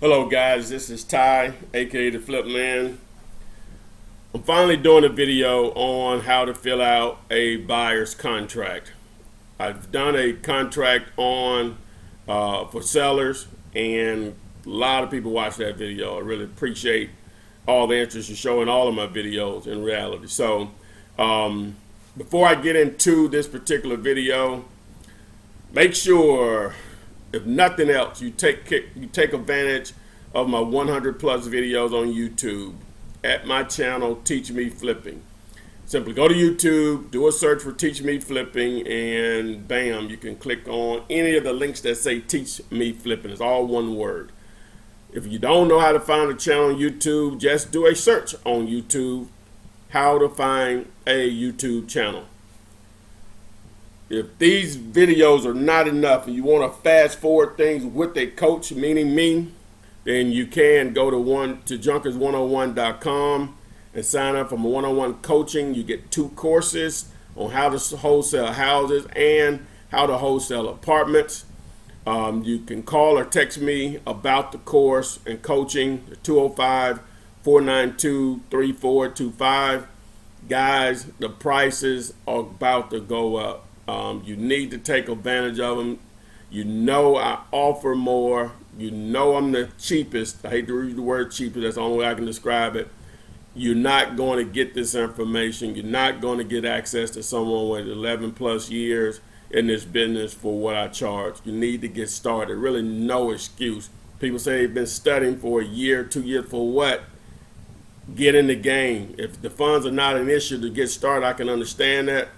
Hello guys, this is Ty, aka the Flip Man. I'm finally doing a video on how to fill out a buyer's contract. I've done a contract on for sellers, and a lot of people watch that video. I really appreciate all the interest you show in all of my videos in reality. So before I get into this particular video, make sure, if nothing else, you take advantage of my 100 plus videos on YouTube at my channel, Teach Me Flipping. Simply go to YouTube, do a search for Teach Me Flipping, and bam, you can click on any of the links that say Teach Me Flipping. It's all one word. If you don't know how to find a channel on YouTube, just do a search on YouTube, how to find a YouTube channel. If these videos are not enough and you want to fast forward things with a coach, meaning me, then you can go to junkers101.com and sign up for my one-on-one coaching. You get 2 courses on how to wholesale houses and how to wholesale apartments. You can call or text me about the course and coaching, 205-492-3425. Guys, the prices are about to go up. You need to take advantage of them. You know I offer more. You know I'm the cheapest. I hate to use the word cheapest. That's the only way I can describe it. You're not going to get this information. You're not going to get access to someone with 11 plus years in this business for what I charge. You need to get started. Really no excuse. People say they've been studying for a year, 2 years, for what? Get in the game. If the funds are not an issue to get started, I can understand that.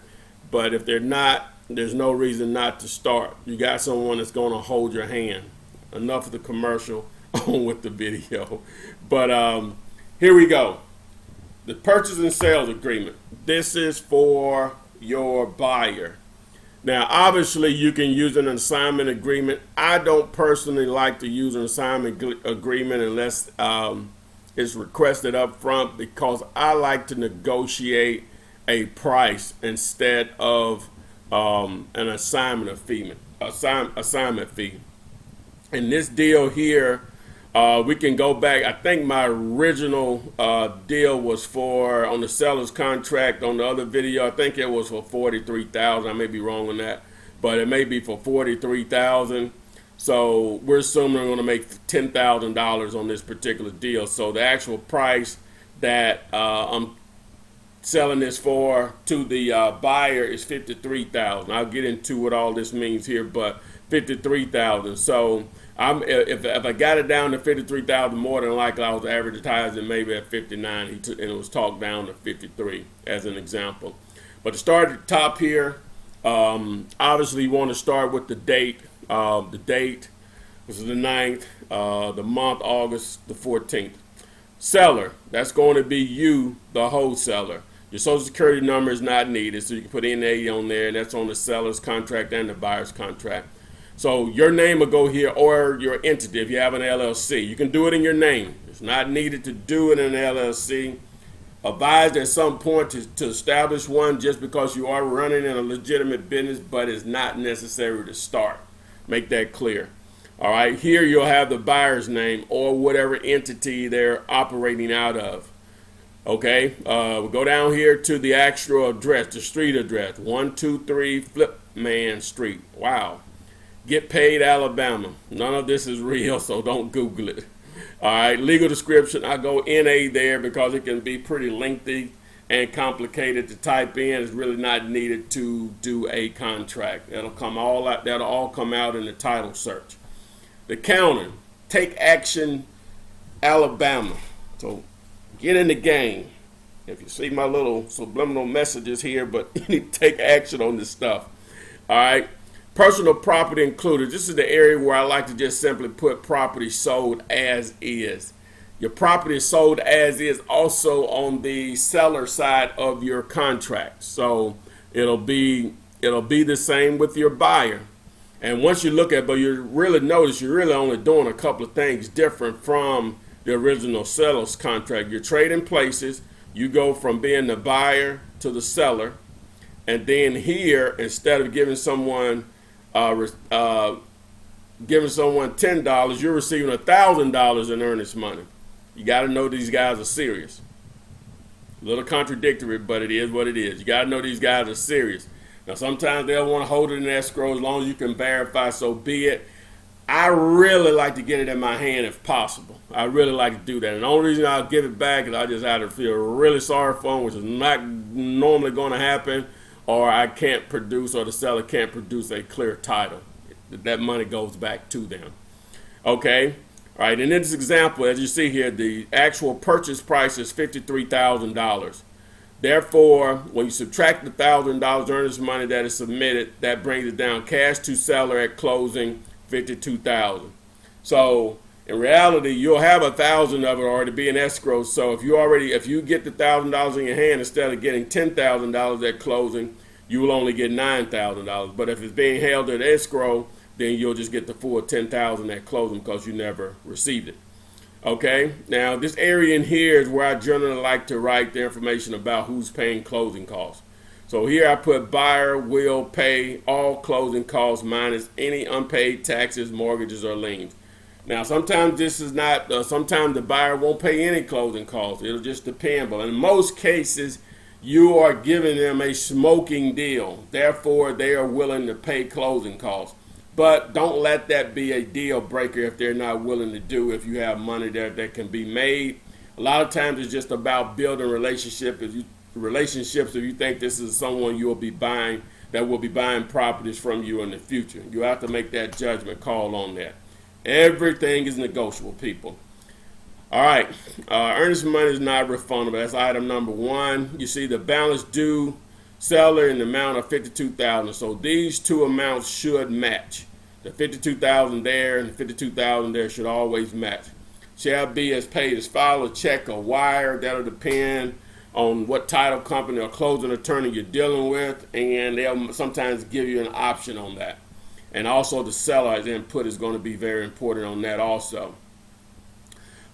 But if they're not, there's no reason not to start. You got someone that's going to hold your hand. Enough of the commercial, on with the video. But here we go. The purchase and sales agreement. This is for your buyer. Now, obviously, you can use an assignment agreement. I don't personally like to use an assignment agreement unless it's requested up front, because I like to negotiate a price instead of an assignment fee. In this deal here, we can go back. I think my original deal was for, on the seller's contract on the other video, I think it was for $43,000. I may be wrong on that, but it may be for $43,000. So we're assuming we're going to make $10,000 on this particular deal. So the actual price that I'm selling this for to the buyer is $53,000. I'll get into what all this means here, but $53,000. So if I got it down to $53,000, more than likely I was advertising maybe at $59, and it was talked down to $53 as an example. But to start at the top here, obviously you want to start with the date. The date was the 9th, the month August the 14th. Seller, that's going to be you, the wholesaler. Your social security number is not needed, so you can put NA on there, and that's on the seller's contract and the buyer's contract. So your name will go here, or your entity if you have an LLC. You can do it in your name. It's not needed to do it in an LLC. Advised at some point to establish one just because you are running in a legitimate business, but it's not necessary to start. Make that clear. All right, here you'll have the buyer's name or whatever entity they're operating out of. Okay, we'll go down here to the actual address, the street address, 123 Flipman Street. Wow. Get Paid, Alabama. None of this is real, so don't Google it. All right, legal description, I go NA there because it can be pretty lengthy and complicated to type in. It's really not needed to do a contract. That'll all come out in the title search. The county, Take Action, Alabama. So get in the game. If you see my little subliminal messages here, but you need to take action on this stuff. All right. Personal property included. This is the area where I like to just simply put property sold as is. Your property is sold as is also on the seller side of your contract. So it'll be the same with your buyer. And once you look at it, but you really notice you're really only doing a couple of things different from the original seller's contract. You're trading places. You go from being the buyer to the seller. And then here, instead of giving someone giving someone $10, you're receiving $1,000 in earnest money. You got to know these guys are serious. A little contradictory, but it is what it is. You got to know these guys are serious. Now, sometimes they'll want to hold it in escrow as long as you can verify, so be it. I really like to get it in my hand if possible. I really like to do that. And the only reason I'll give it back is I just have to feel really sorry for them, which is not normally going to happen, or I can't produce, or the seller can't produce a clear title. That money goes back to them. Okay? All right, in this example, as you see here, the actual purchase price is $53,000. Therefore, when you subtract the $1,000 earnest money that is submitted, that brings it down cash to seller at closing, $52,000. So in reality, you'll have $1,000 of it already be in escrow. So if you get the $1,000 in your hand instead of getting $10,000 at closing, you will only get $9,000. But if it's being held at escrow, then you'll just get the full $10,000 at closing because you never received it. Okay, now this area in here is where I generally like to write the information about who's paying closing costs. So here I put buyer will pay all closing costs minus any unpaid taxes, mortgages, or liens. Now sometimes this is not, sometimes the buyer won't pay any closing costs. It'll just depend, but in most cases you are giving them a smoking deal. Therefore they are willing to pay closing costs. But don't let that be a deal breaker if they're not willing to do, if you have money there that can be made. A lot of times it's just about building relationships. If you think this is someone you'll be buying, that will be buying properties from you in the future. You have to make that judgment call on that. Everything is negotiable, people. All right, earnest money is not refundable. That's item number one. You see the balance due seller in the amount of $52,000. So these two amounts should match. The $52,000 there and the $52,000 there should always match. Shall be as paid as follows: check or wire. That'll depend on what title company or closing attorney you're dealing with, and they'll sometimes give you an option on that. And also the seller's input is going to be very important on that also.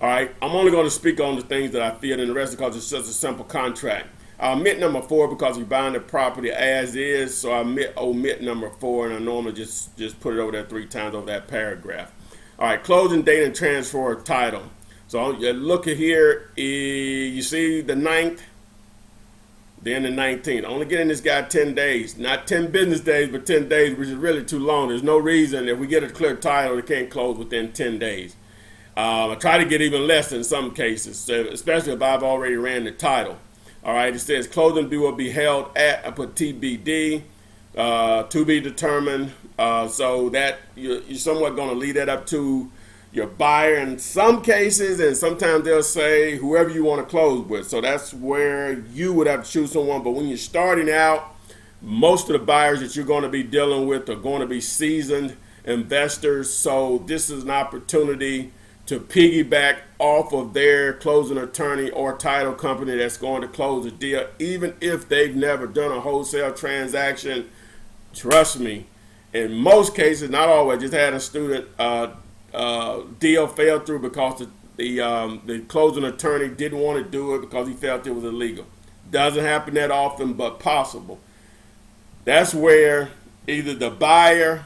All right, I'm only going to speak on the things that I feel, and the rest because it's such a simple contract. I omit number 4 because you're buying the property as is, so I omit number 4, and I normally just put it over there 3 times over that paragraph. All right, closing date and transfer of title. So you look at here, you see the 9th, then the 19th. Only getting this guy 10 days, not 10 business days, but 10 days, which is really too long. There's no reason if we get a clear title, it can't close within 10 days. I try to get even less in some cases, especially if I've already ran the title. All right, it says closing due will be held at, I put TBD, to be determined. So that you're somewhat going to leave that up to your buyer in some cases, and sometimes they'll say whoever you want to close with. So that's where you would have to choose someone. But when you're starting out, most of the buyers that you're going to be dealing with are going to be seasoned investors. So this is an opportunity to piggyback off of their closing attorney or title company that's going to close a deal, even if they've never done a wholesale transaction. Trust me, in most cases, not always, just had a student deal fell through because the closing attorney didn't want to do it because he felt it was illegal. Doesn't happen that often, but possible. That's where either the buyer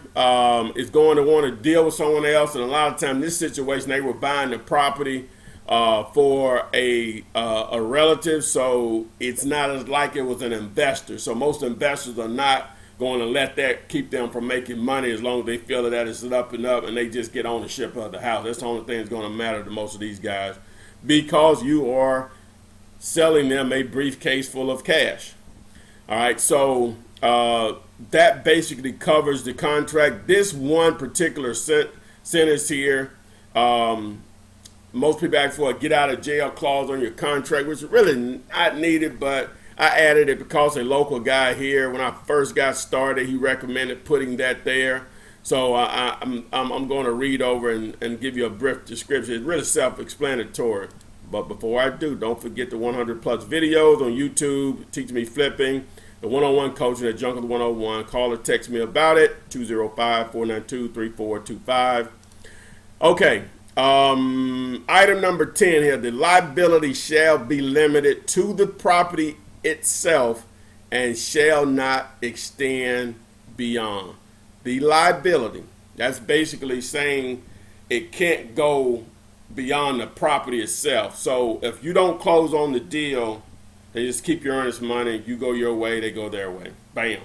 is going to want to deal with someone else, and a lot of times in this situation they were buying the property for a relative, so it's not as like it was an investor. So most investors are not going to let that keep them from making money as long as they feel that is up and up and they just get ownership of the house. That's the only thing that's going to matter to most of these guys, because you are selling them a briefcase full of cash. All right, so that basically covers the contract. This one particular sentence here, most people ask for a get out of jail clause on your contract, which is really not needed, but I added it because a local guy here, when I first got started, he recommended putting that there. So I'm going to read over and give you a brief description. It's really self-explanatory. But before I do, don't forget the 100 plus videos on YouTube, Teach Me Flipping, the one-on-one coaching at Jungle 101. Call or text me about it, 205-492-3425. Okay, item number 10 here. The liability shall be limited to the property itself and shall not extend beyond. The liability That's basically saying it can't go beyond the property itself. So if you don't close on the deal, they just keep your earnest money. You go your way, they go their way. Bam.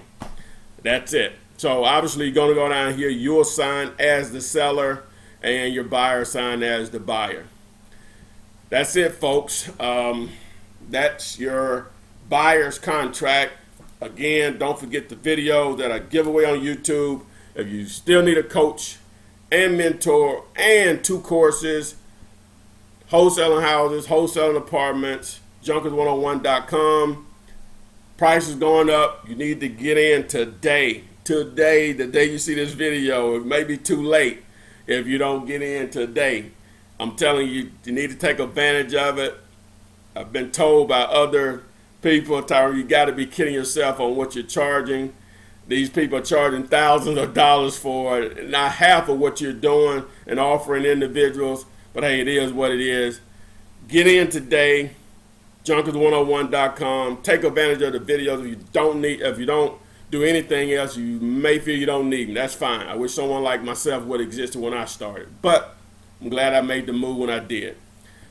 That's it. So obviously you're going to go down here. You'll sign as the seller and your buyer sign as the buyer. That's it, folks. That's your buyer's contract. Again, don't forget the video that I give away on YouTube. If you still need a coach and mentor and 2 courses, wholesaling houses, wholesaling apartments, junkers101.com. Price is going up. You need to get in today. Today, the day you see this video. It may be too late if you don't get in today. I'm telling you, you need to take advantage of it. I've been told by other people, Tyler, you got to be kidding yourself on what you're charging. These people are charging thousands of dollars for it, not half of what you're doing and offering individuals. But hey, it is what it is. Get in today, junkers101.com. Take advantage of the videos. If you don't do anything else, you may feel you don't need them. That's fine. I wish someone like myself would exist when I started. But I'm glad I made the move when I did.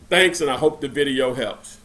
Thanks, and I hope the video helps.